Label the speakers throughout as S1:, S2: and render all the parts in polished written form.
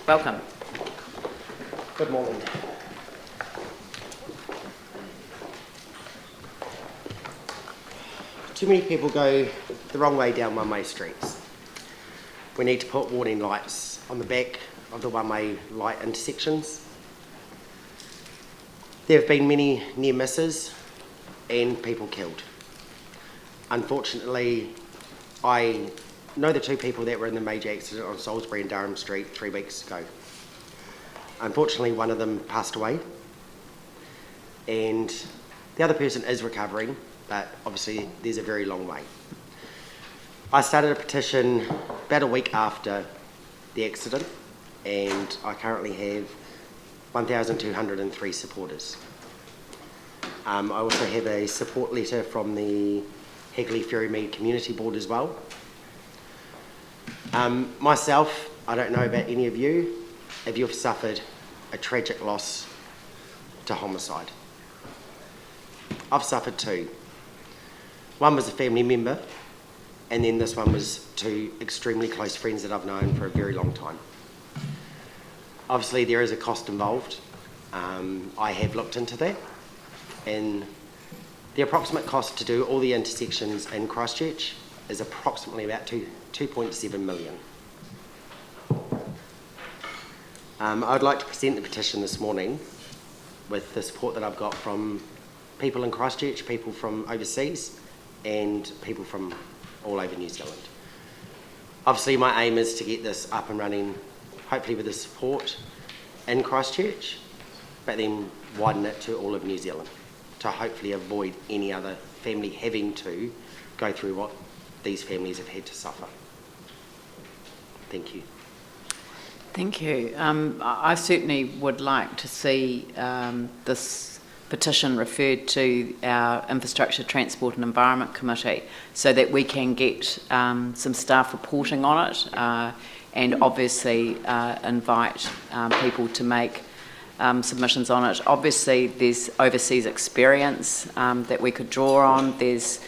S1: Welcome.
S2: Good morning. Too many people go the wrong way down one-way streets. We need to put warning lights on the back of the one-way light intersections. There have been many near misses and people killed. Unfortunately, I know the two people that were in the major accident on Salisbury and Durham Street 3 weeks ago. Unfortunately, one of them passed away, and the other person is recovering, but obviously there's a very long way. I started a petition about a week after the accident, and I currently have 1,203 supporters. I also have a support letter from the Hagley Ferrymead Community Board as well. Myself, I don't know about any of you, if you've suffered a tragic loss to homicide. I've suffered two. One was a family member, and then this one was two extremely close friends that I've known for a very long time. Obviously there is a cost involved. I have looked into that, and the approximate cost to do all the intersections in Christchurch is approximately about 2.7 million. I'd like to present the petition this morning with the support that I've got from people in Christchurch, people from overseas, and people from all over New Zealand. Obviously my aim is to get this up and running, hopefully with the support in Christchurch, but then widen it to all of New Zealand to hopefully avoid any other family having to go through what these families have had to suffer. Thank you.
S1: Thank you. I certainly would like to see this petition referred to our Infrastructure, Transport and Environment Committee so that we can get some staff reporting on it and obviously invite people to make submissions on it. Obviously there's overseas experience that we could draw on. There's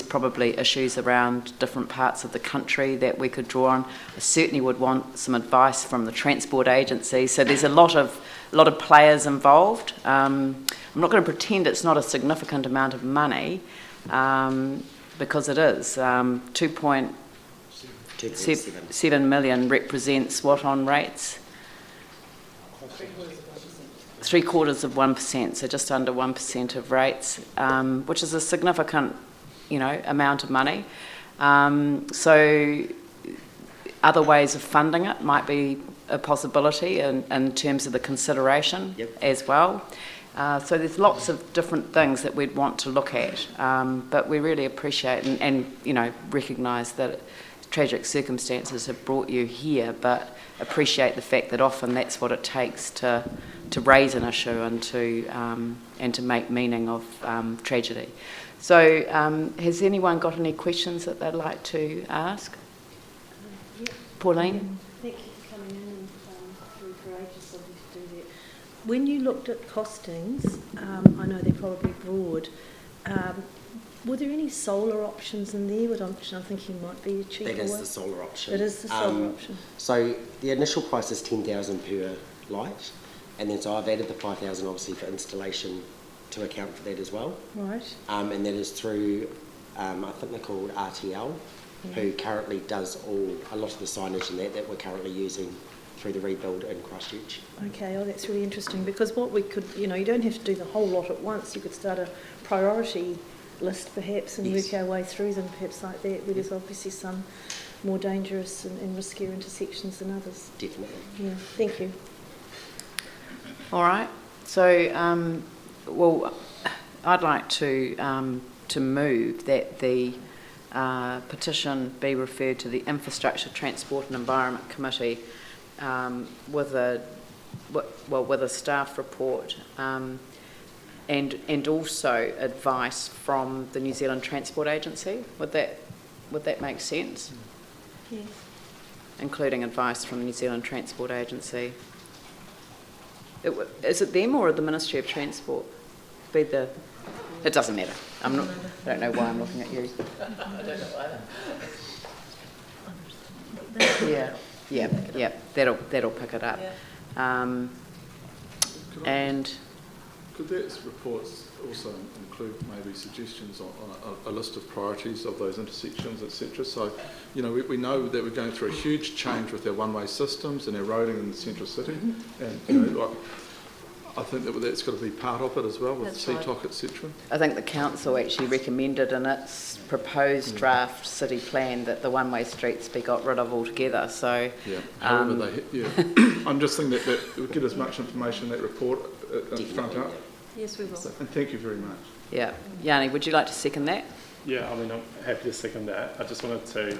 S1: probably issues around different parts of the country that we could draw on. I certainly would want some advice from the transport agency. So there's a lot of players involved. I'm not going to pretend it's not a significant amount of money because it is. 2.7 million represents what on rates? 0.75%, so just under 1% of rates, which is a significant, amount of money. So other ways of funding it might be a possibility in terms of the consideration as well. So there's lots of different things that we'd want to look at, but we really appreciate and recognise that tragic circumstances have brought you here, but appreciate the fact that often that's what it takes to raise an issue and to make meaning of tragedy. So has anyone got any questions that they'd like to ask? Pauline?
S3: Thank you for coming in and very courageous of you to do that. When you looked at costings, I know they're probably broad, were there any solar options in there, which I'm thinking might be a cheaper way?
S2: That is the solar option.
S3: It is the solar option.
S2: So the initial price is 10,000 per light, and then so I've added the 5,000 obviously for installation to account for that as well.
S3: Right.
S2: And that is through, I think they're called RTL, who currently does a lot of the signage and that we're currently using through the rebuild in Christchurch.
S3: Okay, that's really interesting, because what we could, you don't have to do the whole lot at once. You could start a priority list perhaps and work our way through them perhaps like that, where there's obviously some more dangerous and riskier intersections than others.
S2: Definitely.
S3: Yeah, thank you.
S1: All right. So, well, I'd like to move that the petition be referred to the Infrastructure, Transport and Environment Committee with a staff report and also advice from the New Zealand Transport Agency. Would that make sense?
S3: Yes.
S1: Including advice from the New Zealand Transport Agency. Is it them or the Ministry of Transport? It doesn't matter. I don't know why I'm looking at you.
S4: I don't know either.
S1: Yeah. Yeah, that'll pick it up.
S3: Yeah.
S1: And
S4: Could that report also include maybe suggestions on a list of priorities of those intersections, etc.? So, you know, we know that we're going through a huge change with our one-way systems and our roading in the central city, and you know, like, I think that's got to be part of it as well, with
S3: That's
S4: CTOC,
S3: right.
S4: etc.
S1: I think the council actually recommended in its proposed draft city plan that the one-way streets be got rid of altogether, so...
S4: Yeah, however I'm just thinking that it would get as much information in that report front up.
S3: Yes, we will.
S4: And thank you very much.
S1: Yeah. Yanni, would you like to second that?
S5: Yeah, I mean, I'm happy to second that. I just wanted to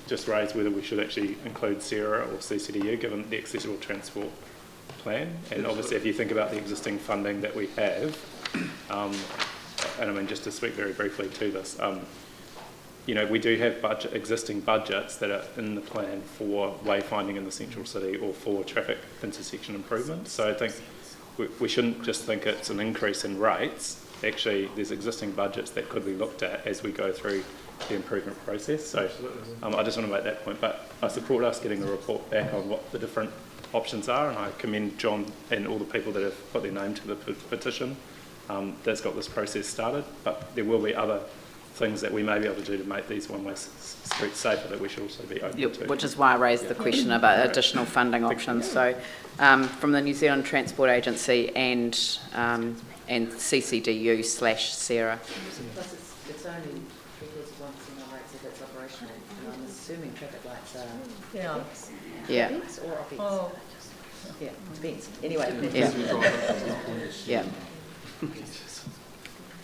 S5: just raise whether we should actually include Sarah or CCDU, given the accessible transport plan. And obviously, if you think about the existing funding that we have, and I mean, just to speak very briefly to this, you know, we do have existing budgets that are in the plan for wayfinding in the central city or for traffic intersection improvements. So I think we shouldn't just think it's an increase in rates. Actually, there's existing budgets that could be looked at as we go through the improvement process. So I just want to make that point. But I support us getting a report back on what the different options are, and I commend John and all the people that have put their name to the petition that's got this process started. But there will be other things that we may be able to do to make these one-way streets safer that we should also be open to.
S1: Which is why I raised the question about additional funding options. So from the New Zealand Transport Agency and CCDU/Sarah.
S6: Plus it's only because once in a rates if it's operational, and I'm assuming traffic lights are
S1: Yeah.
S6: events or offence.
S3: Oh.
S6: Yeah, events. Anyway.
S1: Yeah.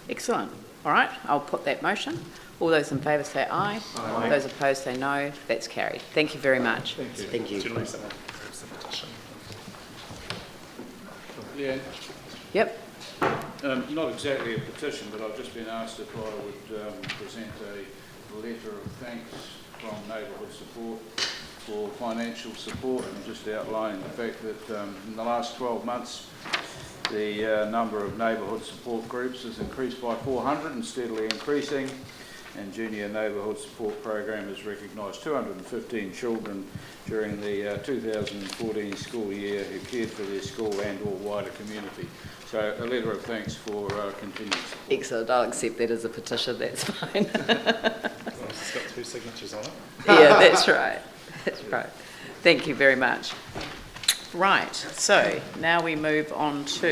S1: Excellent. All right, I'll put that motion. All those in favour say aye. Aye. Those opposed say no. That's carried. Thank you very much.
S4: Thank you.
S2: Thank you.
S5: Generally, someone approves the petition.
S7: Yeah,
S1: Yep.
S7: not exactly a petition, but I've just been asked if I would present a letter of thanks from Neighbourhood Support for financial support, and just outlining the fact that in the last 12 months the number of neighbourhood support groups has increased by 400 and steadily increasing, and Junior Neighbourhood Support Program has recognised 215 children during the 2014 school year who cared for their school and or wider community. So a letter of thanks for continued support.
S1: Excellent. I'll accept that as a petition. That's fine.
S5: It's got 2 signatures on it.
S1: Yeah, that's right. That's right. Thank you very much. Right. So now we move on to